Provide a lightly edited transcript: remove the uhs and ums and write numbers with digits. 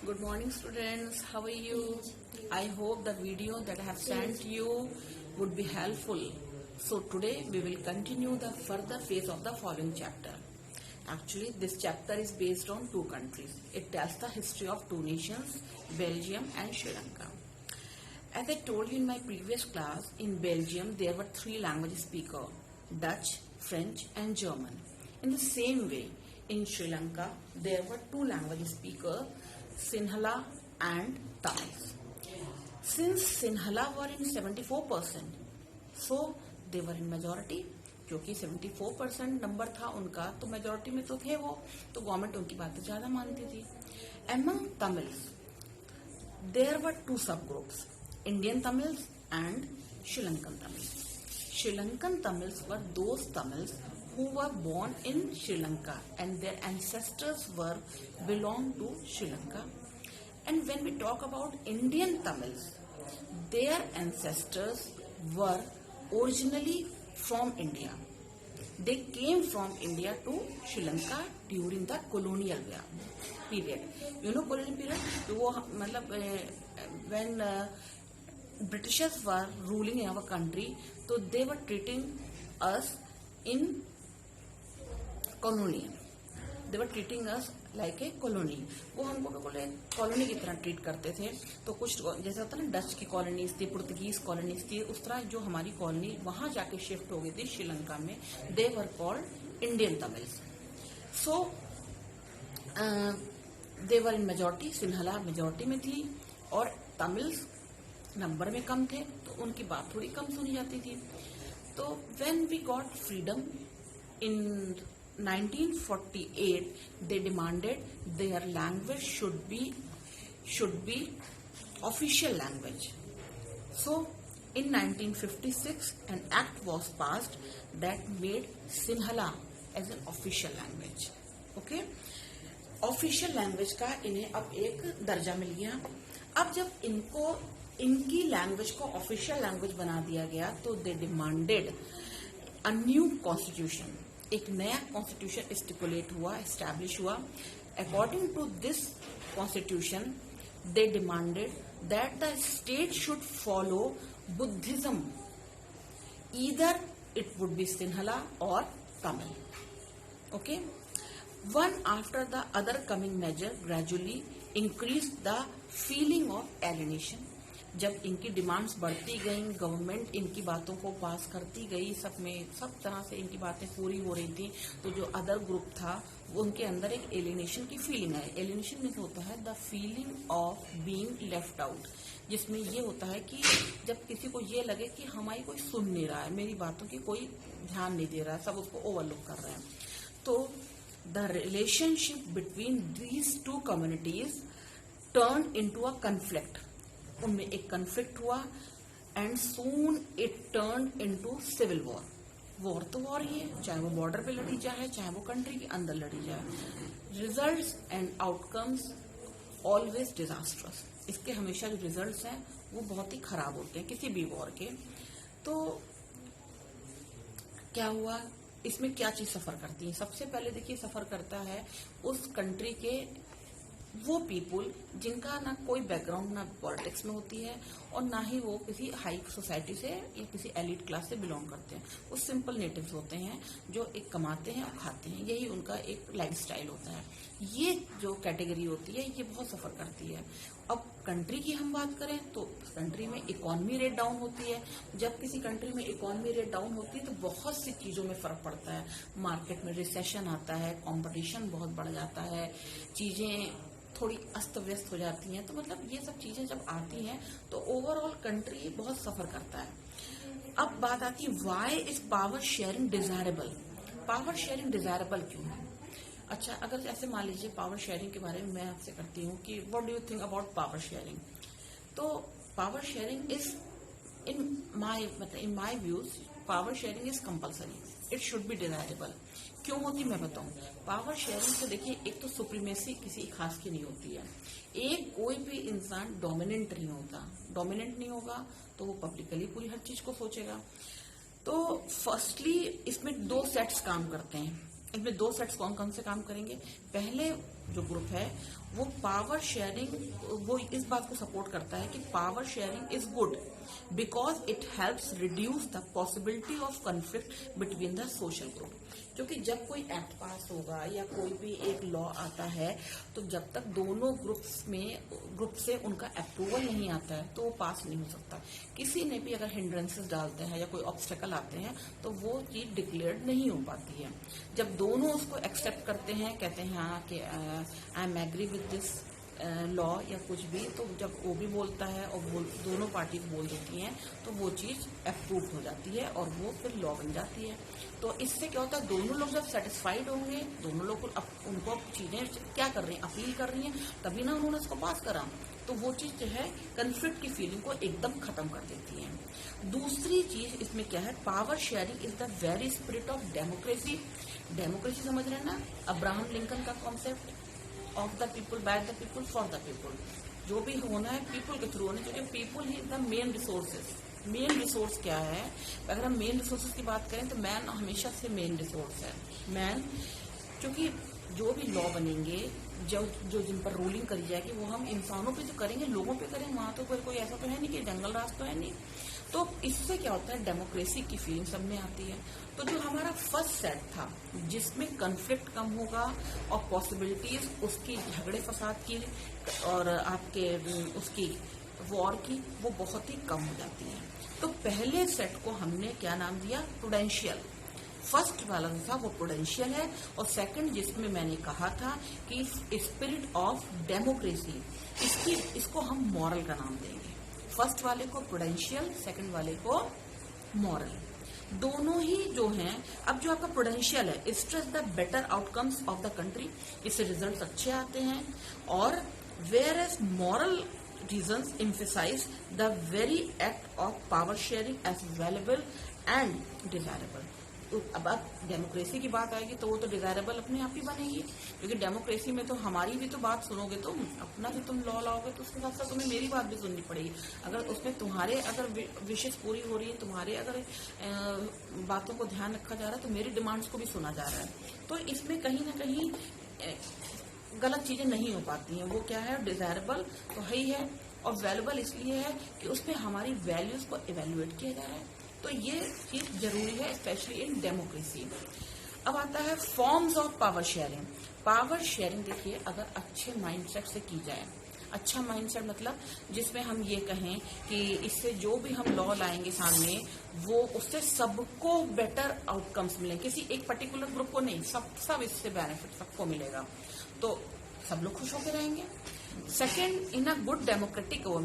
Good morning, students. How are you? I hope the video that I have sent you would be helpful. So today we will continue the further phase of the following chapter. Actually, this chapter is based on two countries. It tells the history of two nations, Belgium and Sri Lanka. As I told you in my previous class, in Belgium there were three language speakers, Dutch, French and German. In the same way, in Sri Lanka there were two language speakers, Sinhala and Tamil. Since Sinhala were in 74%, so they were in majority. क्योंकि 74% number था उनका, तो majority में तो थे वो, तो government उनकी बातें ज्यादा मानती थी. Among Tamils, there were two subgroups, Indian Tamils and Sri Lankan Tamils. Sri Lankan Tamils were those Tamils who were born in Sri Lanka and their ancestors were belonged to Sri Lanka. And when we talk about Indian Tamils, their ancestors were originally from India. They came from India to Sri Lanka during the colonial period. You know colonial period? वो मतलब when Britishers were ruling in our country, so they were treating us in colony. They were treating us like a colony. वो हमको बिल्कुल एक colony की तरह treat करते थे. तो कुछ जैसे होता है ना, डच की कॉलोनीज थी, पुर्तगीज कॉलोनीज थी, उस तरह जो हमारी कॉलोनी वहां जाके शिफ्ट हो गई थी श्रीलंका में, they were called Indian Tamils. So they were in majority. Sinhala majority में थी और तमिल्स नंबर में कम थे, तो उनकी बात थोड़ी कम सुनी जाती थी. तो when we got freedom in 1948, they demanded their language should be official language. So in 1956 an act was passed that made Sinhala as an official language. Okay, official language का इन्हें अब एक दर्जा मिल गया. अब जब इनको इनकी लैंग्वेज को ऑफिशियल लैंग्वेज बना दिया गया, तो they demanded a new constitution. एक नया कॉन्स्टिट्यूशन स्टिपुलेट हुआ, एस्टैब्लिश हुआ. According to this constitution they demanded that the state should follow Buddhism. Either it would be Sinhala और Tamil. Okay, one after the other coming measure gradually increased the feeling of alienation. जब इनकी demands बढ़ती गई, government इनकी बातों को पास करती गई, सब तरह से इनकी बातें पूरी हो रही थी, तो जो अदर ग्रुप था वो उनके अंदर एक एलिनेशन की फीलिंग है. एलिनेशन में होता है the feeling of being left out, जिसमें ये होता है कि जब किसी को ये लगे कि हमारी कोई सुन नहीं रहा है, मेरी बातों की कोई ध्यान नहीं दे रहा है, सब उसको ओवरलुक कर रहे हैं. तो the relationship between these two communities turned into a conflict. उनमें एक conflict हुआ and soon it turned into civil war. War तो वॉर ही है, चाहे वो बॉर्डर पे लड़ी जाए, चाहे वो कंट्री के अंदर लड़ी जाए. Results and outcomes always disastrous. इसके हमेशा जो रिजल्ट्स हैं वो बहुत ही खराब होते हैं किसी भी वॉर के. तो क्या हुआ, इसमें क्या चीज सफर करती है? सबसे पहले देखिए, सफर करता है उस कंट्री के वो पीपुल जिनका ना कोई बैकग्राउंड ना पॉलिटिक्स में होती है और ना ही वो किसी हाई सोसाइटी से या किसी एलिट क्लास से बिलोंग करते हैं. वो सिंपल नेटिव्स होते हैं जो एक कमाते हैं और खाते हैं, यही उनका एक लाइफस्टाइल होता है. ये जो कैटेगरी होती है ये बहुत सफर करती है. अब कंट्री की हम बात करें तो कंट्री में इकोनॉमी रेट डाउन होती है. जब किसी कंट्री में इकोनॉमी रेट डाउन होती है तो बहुत सी चीजों में फर्क पड़ता है. मार्केट में रिसेशन आता है, कंपटीशन बहुत बढ़ जाता है, चीजें थोड़ी अस्त व्यस्त हो जाती हैं. तो मतलब ये सब चीजें जब आती हैं तो ओवरऑल कंट्री बहुत सफर करता है. अब बात आती है, why is power sharing desirable? Power sharing desirable क्यों है? अच्छा, अगर ऐसे मान लीजिए पावर शेयरिंग के बारे में मैं आपसे करती हूँ कि what do you think about power sharing? तो power sharing is in my views power sharing is compulsory. It should be desirable. क्यों होती मैं बताऊं. पावर शेयरिंग से देखिए, एक तो सुप्रीमेसी किसी खास की नहीं होती है. एक कोई भी इंसान डोमिनेंट नहीं होता. डोमिनेंट नहीं होगा तो वो पब्लिकली पूरी हर चीज को सोचेगा. तो फर्स्टली इसमें दो सेट्स काम करते हैं. इसमें दो सेट्स कौन कौन से काम करेंगे? पहले जो ग्रुप है वो पावर शेयरिंग, वो इस बात को सपोर्ट करता है कि power sharing is good because it helps reduce the possibility of conflict between the social group. क्योंकि जब कोई एक्ट पास होगा या कोई भी एक लॉ आता है, तो जब तक दोनों ग्रुप से उनका अप्रूवल नहीं आता है तो वो पास नहीं हो सकता। किसी ने भी अगर हिंड्रेंसेस डालते हैं या कोई ऑब्स्टेकल आते हैं तो वो चीज डिक्लेयर्ड नहीं हो पाती है। जब दोनों उसको एक्सेप्ट करते हैं, कहते हैं हाँ कि I am agree with this law या कुछ भी, तो जब वो भी बोलता है और दोनों पार्टीज बोल देती हैं तो वो चीज अप्रूव हो जाती है और वो फिर लॉ बन जाती है। तो इससे क्या होता है, दोनों लोग जब सेटिस्फाइड होंगे, दोनों लोग उनको चीजें क्या कर रही हैं, अपील कर रही हैं, तभी ना उन्होंने इसको पास करा। तो वो चीज जो है कन्फ्लिक्ट की फीलिंग को एकदम खत्म कर देती है। दूसरी चीज इसमें क्या है, power sharing is the very spirit of democracy. Democracy समझ रहे हैं ना, अब्राहम लिंकन का concept, of the people, by the people, for the people. जो भी होना है पीपल के थ्रू होना चाहिए। People he is the main resources. Main resource क्या है, अगर हम मेन रिसोर्सेज की बात करें तो मैन हमेशा से मेन रिसोर्स है। मैन, क्योंकि जो भी लॉ बनेंगे, जो जिन पर रूलिंग करी जाएगी, वो हम इंसानों पे जो करेंगे, लोगों पे करेंगे। वहां तो कोई ऐसा तो है नहीं कि जंगल राज तो है नहीं। तो इससे क्या होता है, डेमोक्रेसी की फीलिंग सब में आती है। तो जो हमारा फर्स्ट सेट था जिसमें कन्फ्लिक्ट कम होगा और पॉसिबिलिटीज उसकी झगड़े फसाद की और आपके उसकी वॉर की, वो बहुत ही कम हो जाती है। तो पहले सेट को हमने क्या नाम दिया, प्रूडेंशियल। फर्स्ट वाला था वो प्रूडेंशियल है, और सेकंड जिसमें मैंने कहा था कि स्पिरिट ऑफ डेमोक्रेसी, इसको हम मॉरल का नाम देंगे। फर्स्ट वाले को प्रूडेंशियल, सेकंड वाले को मॉरल। दोनों ही जो हैं, अब जो आपका प्रूडेंशियल है, stress the better outcomes of the country, इससे रिजल्ट अच्छे आते हैं। और whereas moral reasons emphasize the very act of power sharing as valuable and desirable। तो अब डेमोक्रेसी की बात आएगी तो वो तो डिजायरेबल अपने आप ही बनेगी, क्योंकि डेमोक्रेसी में तो हमारी भी तो बात सुनोगे तुम, अपना भी तुम लॉ लाओगे तो उसके साथ साथ तुम्हें मेरी बात भी सुननी पड़ेगी। अगर उसमें तुम्हारे अगर विशेष पूरी हो रही है, तुम्हारे अगर बातों को ध्यान रखा जा रहा है, तो मेरी डिमांड्स को भी सुना जा रहा है। तो इसमें कहीं ना कहीं गलत चीजें नहीं हो पाती हैं। वो क्या है, डिजायरेबल तो है ही है, और वैल्यूबल इसलिए है कि उसमें हमारी वैल्यूज को इवेल्युएट किया जा रहा है। तो ये चीज जरूरी है, स्पेशली इन डेमोक्रेसी। अब आता है forms of power sharing. Power sharing देखिए, अगर अच्छे माइंडसेट से की जाए, अच्छा माइंडसेट मतलब जिसमें हम ये कहें कि इससे जो भी हम लॉ लाएंगे सामने, वो उससे सबको बेटर आउटकम्स मिलेंगे, किसी एक पर्टिकुलर ग्रुप को नहीं, सब इससे बेनिफिट सबको मिलेगा, तो सब लोग खुश होकर रहेंगे। Second, in a good democratic